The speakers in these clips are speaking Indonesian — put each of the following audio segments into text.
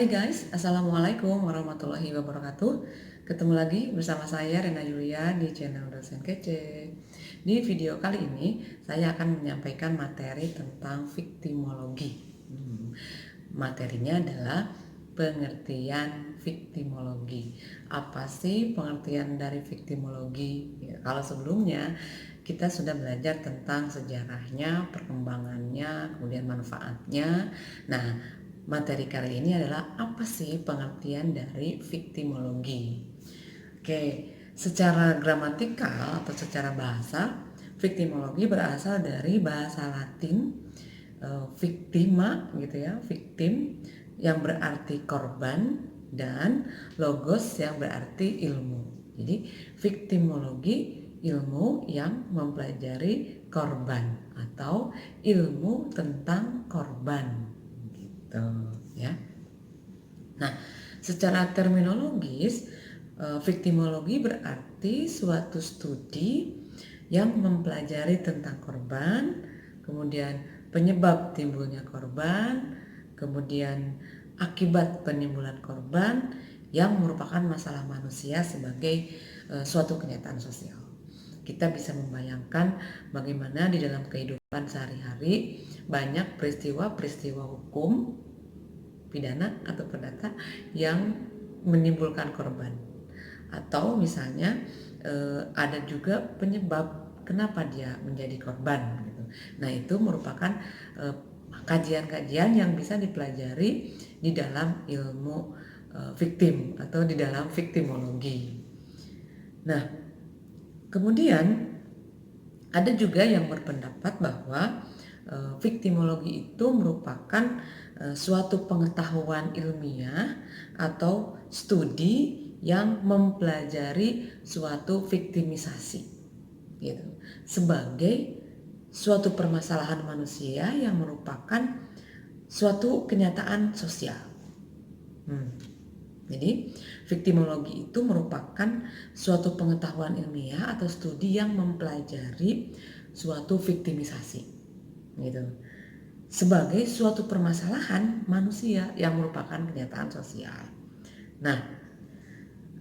Hai guys, Assalamualaikum warahmatullahi wabarakatuh. Ketemu lagi bersama saya Rena Yulia di channel Dosen Kece. Di video kali ini saya akan menyampaikan materi tentang viktimologi. Materinya adalah pengertian viktimologi. Apa sih pengertian dari viktimologi? Ya, kalau sebelumnya kita sudah belajar tentang sejarahnya, perkembangannya, kemudian manfaatnya. Nah, materi kali ini adalah apa sih pengertian dari viktimologi? Oke, secara gramatikal atau secara bahasa, viktimologi berasal dari bahasa Latin victima gitu ya, victim yang berarti korban dan logos yang berarti ilmu. Jadi viktimologi ilmu yang mempelajari korban atau ilmu tentang korban gitu ya. Nah, secara terminologis viktimologi berarti suatu studi yang mempelajari tentang korban, kemudian penyebab timbulnya korban, kemudian akibat penimbulan korban yang merupakan masalah manusia sebagai suatu kenyataan sosial. Kita bisa membayangkan bagaimana di dalam kehidupan sehari-hari banyak peristiwa-peristiwa hukum, pidana atau perdata yang menimbulkan korban. Atau misalnya ada juga penyebab kenapa dia menjadi korban gitu. Nah, itu merupakan kajian-kajian yang bisa dipelajari di dalam ilmu victim atau di dalam viktimologi. Nah, kemudian ada juga yang berpendapat bahwa viktimologi itu merupakan suatu pengetahuan ilmiah atau studi yang mempelajari suatu viktimisasi gitu, sebagai suatu permasalahan manusia yang merupakan suatu kenyataan sosial. Jadi viktimologi itu merupakan suatu pengetahuan ilmiah atau studi yang mempelajari suatu viktimisasi gitu, sebagai suatu permasalahan manusia yang merupakan kenyataan sosial. Nah,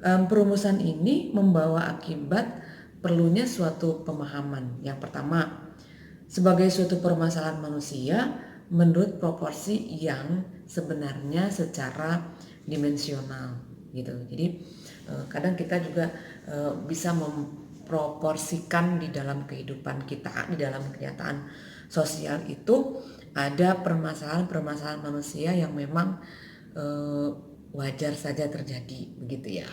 perumusan ini membawa akibat perlunya suatu pemahaman. Yang pertama, sebagai suatu permasalahan manusia menurut proporsi yang sebenarnya secara dimensional gitu. Jadi kadang kita juga bisa memproporsikan di dalam kehidupan kita, di dalam kenyataan sosial itu ada permasalahan-permasalahan manusia yang memang wajar saja terjadi begitu ya.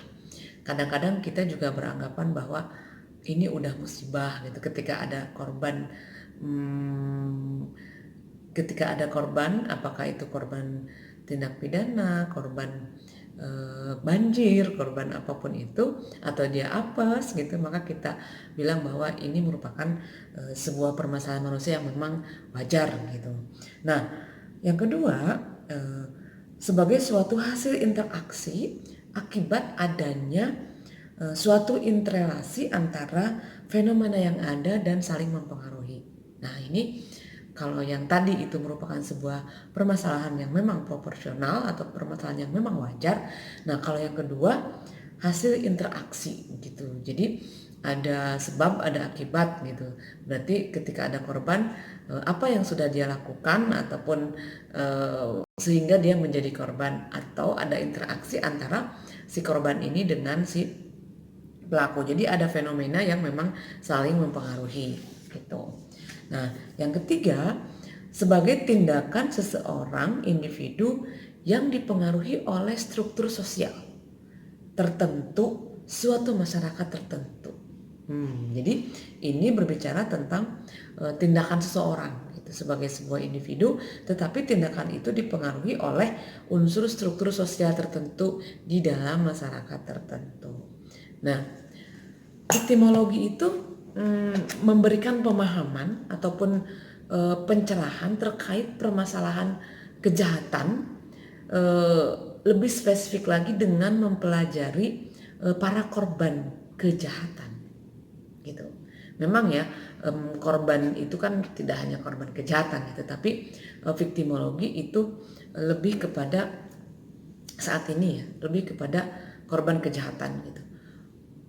Kadang-kadang kita juga beranggapan bahwa ini udah musibah gitu ketika ada korban. Ketika ada korban, apakah itu korban tindak pidana, korban banjir, korban apapun itu, atau dia apes gitu, maka kita bilang bahwa ini merupakan sebuah permasalahan manusia yang memang wajar gitu. Nah, yang kedua, sebagai suatu hasil interaksi akibat adanya suatu interrelasi antara fenomena yang ada dan saling mempengaruhi. Nah, ini kalau yang tadi itu merupakan sebuah permasalahan yang memang proporsional atau permasalahan yang memang wajar. Nah, kalau yang kedua hasil interaksi gitu. Jadi ada sebab, ada akibat gitu. Berarti ketika ada korban, apa yang sudah dia lakukan ataupun sehingga dia menjadi korban, atau ada interaksi antara si korban ini dengan si pelaku. Jadi ada fenomena yang memang saling mempengaruhi gitu. Nah, yang ketiga, sebagai tindakan seseorang individu yang dipengaruhi oleh struktur sosial tertentu, suatu masyarakat tertentu. Jadi ini berbicara tentang tindakan seseorang gitu, sebagai sebuah individu, tetapi tindakan itu dipengaruhi oleh unsur struktur sosial tertentu di dalam masyarakat tertentu. Nah, viktimologi itu memberikan pemahaman ataupun pencerahan terkait permasalahan kejahatan, lebih spesifik lagi dengan mempelajari para korban kejahatan gitu. Memang ya, korban itu kan tidak hanya korban kejahatan, tetapi viktimologi itu lebih kepada saat ini ya, lebih kepada korban kejahatan gitu.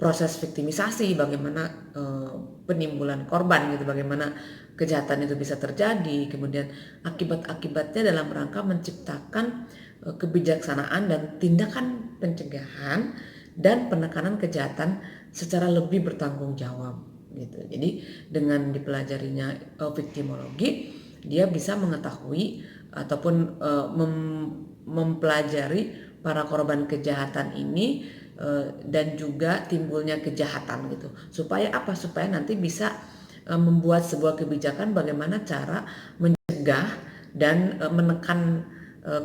Proses viktimisasi, bagaimana penimbulan korban gitu, bagaimana kejahatan itu bisa terjadi, kemudian akibat-akibatnya dalam rangka menciptakan kebijaksanaan dan tindakan pencegahan dan penekanan kejahatan secara lebih bertanggung jawab gitu. Jadi dengan dipelajarinya viktimologi, dia bisa mengetahui ataupun mempelajari para korban kejahatan ini dan juga timbulnya kejahatan gitu. Supaya apa? Supaya nanti bisa membuat sebuah kebijakan bagaimana cara mencegah dan menekan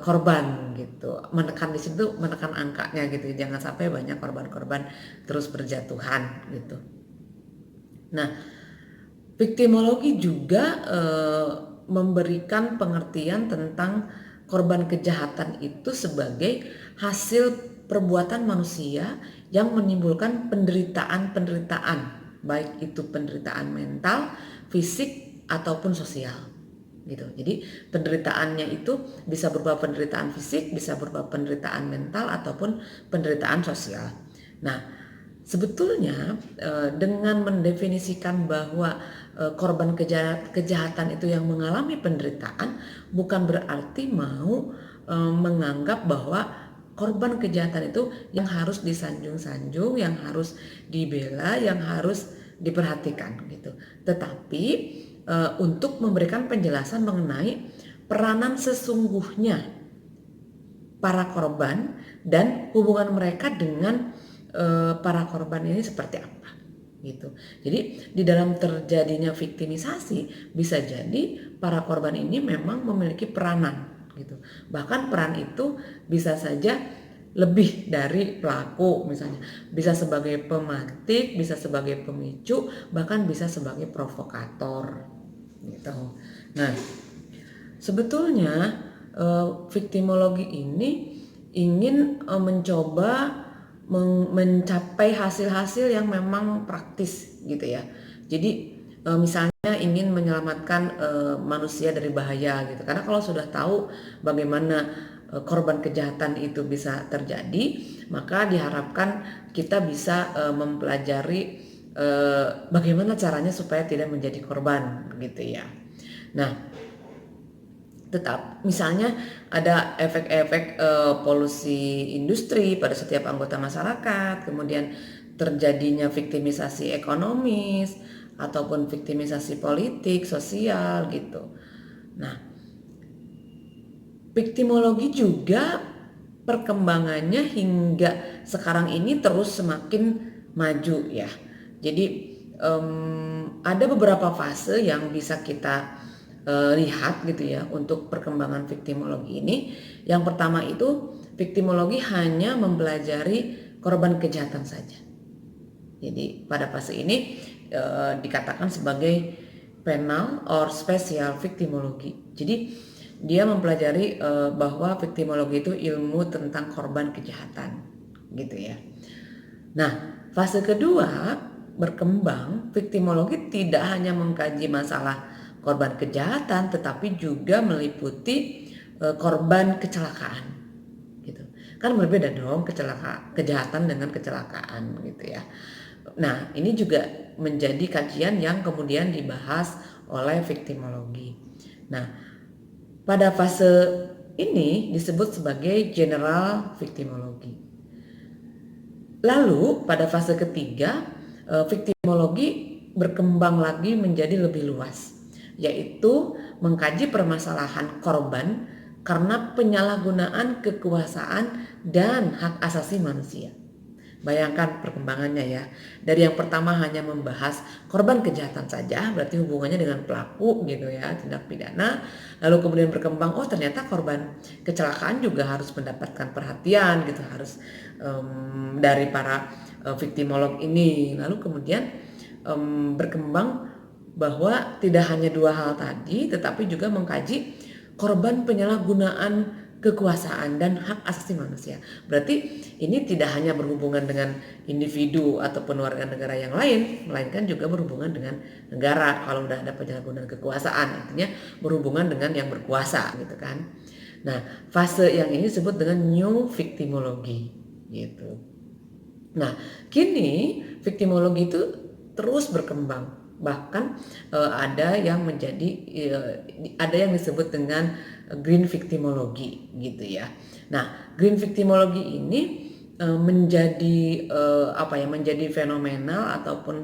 korban gitu. Menekan di situ, menekan angkanya gitu. Jangan sampai banyak korban-korban terus berjatuhan gitu. Nah, viktimologi juga memberikan pengertian tentang korban kejahatan itu sebagai hasil perbuatan manusia yang menimbulkan penderitaan-penderitaan, baik itu penderitaan mental, fisik ataupun sosial gitu. Jadi penderitaannya itu bisa berupa penderitaan fisik, bisa berupa penderitaan mental ataupun penderitaan sosial. Nah, sebetulnya dengan mendefinisikan bahwa korban kejahatan itu yang mengalami penderitaan bukan berarti mau menganggap bahwa korban kejahatan itu yang harus disanjung-sanjung, yang harus dibela, yang harus diperhatikan gitu. Tetapi untuk memberikan penjelasan mengenai peranan sesungguhnya para korban dan hubungan mereka dengan para korban ini seperti apa gitu. Jadi di dalam terjadinya viktimisasi bisa jadi para korban ini memang memiliki peranan gitu. Bahkan peran itu bisa saja lebih dari pelaku, misalnya bisa sebagai pemantik, bisa sebagai pemicu, bahkan bisa sebagai provokator gitu. Nah, sebetulnya viktimologi ini ingin mencoba mencapai hasil-hasil yang memang praktis gitu ya. Jadi misalnya ingin menyelamatkan manusia dari bahaya gitu. Karena kalau sudah tahu bagaimana korban kejahatan itu bisa terjadi, maka diharapkan kita bisa mempelajari bagaimana caranya supaya tidak menjadi korban gitu ya. Nah, tetap misalnya ada efek-efek polusi industri pada setiap anggota masyarakat, kemudian terjadinya viktimisasi ekonomis ataupun viktimisasi politik, sosial gitu. Nah, viktimologi juga perkembangannya hingga sekarang ini terus semakin maju ya. Jadi ada beberapa fase yang bisa kita lihat gitu ya untuk perkembangan viktimologi ini. Yang pertama itu viktimologi hanya mempelajari korban kejahatan saja. Jadi pada fase ini dikatakan sebagai penal or special victimology. Jadi dia mempelajari bahwa viktimologi itu ilmu tentang korban kejahatan gitu ya. Nah, fase kedua berkembang, viktimologi tidak hanya mengkaji masalah korban kejahatan tetapi juga meliputi korban kecelakaan gitu. Kan berbeda dong kejahatan dengan kecelakaan gitu ya. Nah, ini juga menjadi kajian yang kemudian dibahas oleh viktimologi. Nah, pada fase ini disebut sebagai general viktimologi. Lalu pada fase ketiga, viktimologi berkembang lagi menjadi lebih luas, yaitu mengkaji permasalahan korban karena penyalahgunaan kekuasaan dan hak asasi manusia. Bayangkan perkembangannya ya. Dari yang pertama hanya membahas korban kejahatan saja, berarti hubungannya dengan pelaku gitu ya, tindak pidana. Lalu kemudian berkembang, oh ternyata korban kecelakaan juga harus mendapatkan perhatian gitu, harus dari para viktimolog ini. Lalu kemudian berkembang bahwa tidak hanya dua hal tadi, tetapi juga mengkaji korban penyalahgunaan kekuasaan dan hak asasi manusia. Berarti ini tidak hanya berhubungan dengan individu ataupun warga negara yang lain, melainkan juga berhubungan dengan negara. Kalau udah ada penyalahgunaan kekuasaan, artinya berhubungan dengan yang berkuasa gitu kan. Nah, fase yang ini disebut dengan new victimology gitu. Nah, kini victimologi itu terus berkembang. Bahkan ada yang menjadi ada yang disebut dengan green victimology gitu ya. Nah, green victimology ini menjadi menjadi fenomenal ataupun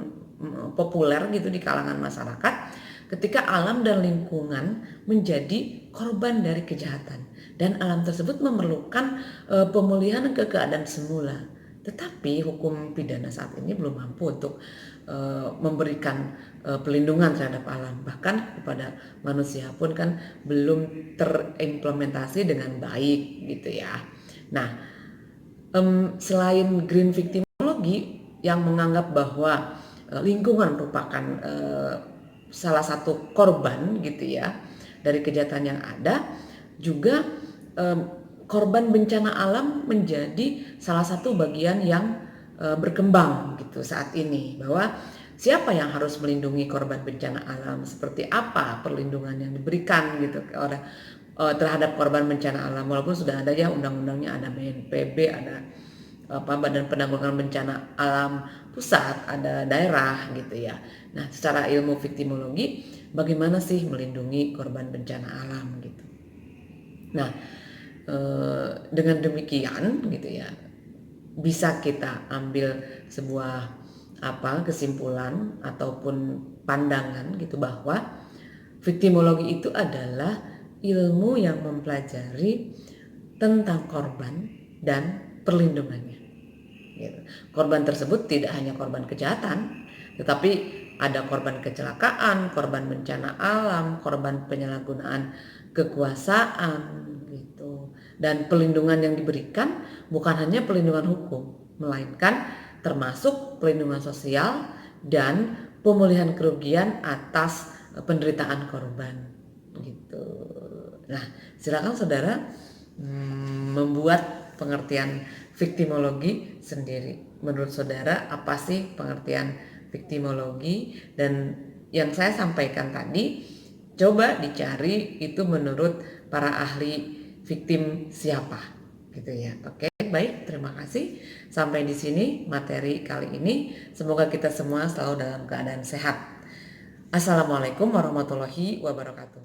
populer gitu di kalangan masyarakat ketika alam dan lingkungan menjadi korban dari kejahatan dan alam tersebut memerlukan pemulihan ke keadaan semula. Tetapi hukum pidana saat ini belum mampu untuk memberikan pelindungan terhadap alam, bahkan kepada manusia pun kan belum terimplementasi dengan baik gitu ya. Nah, selain green victimology yang menganggap bahwa lingkungan merupakan salah satu korban gitu ya dari kejahatan yang ada, juga korban bencana alam menjadi salah satu bagian yang berkembang gitu saat ini, bahwa siapa yang harus melindungi korban bencana alam, seperti apa perlindungan yang diberikan gitu terhadap korban bencana alam, walaupun sudah ada ya undang-undangnya, ada BNPB, ada Badan Penanggulangan Bencana Alam pusat, ada daerah gitu ya. Nah, secara ilmu victimologi, bagaimana sih melindungi korban bencana alam gitu. Nah, dengan demikian gitu ya, bisa kita ambil sebuah kesimpulan ataupun pandangan gitu bahwa victimologi itu adalah ilmu yang mempelajari tentang korban dan perlindungannya. Gitu. Korban tersebut tidak hanya korban kejahatan, tetapi ada korban kecelakaan, korban bencana alam, korban penyalahgunaan kekuasaan gitu. Dan perlindungan yang diberikan bukan hanya perlindungan hukum, melainkan termasuk perlindungan sosial dan pemulihan kerugian atas penderitaan korban gitu. Nah, silakan saudara membuat pengertian victimologi sendiri. Menurut saudara apa sih pengertian victimologi? Dan yang saya sampaikan tadi coba dicari itu menurut para ahli victim siapa gitu ya. Oke, baik, terima kasih. Sampai di sini materi kali ini. Semoga kita semua selalu dalam keadaan sehat. Assalamualaikum warahmatullahi wabarakatuh.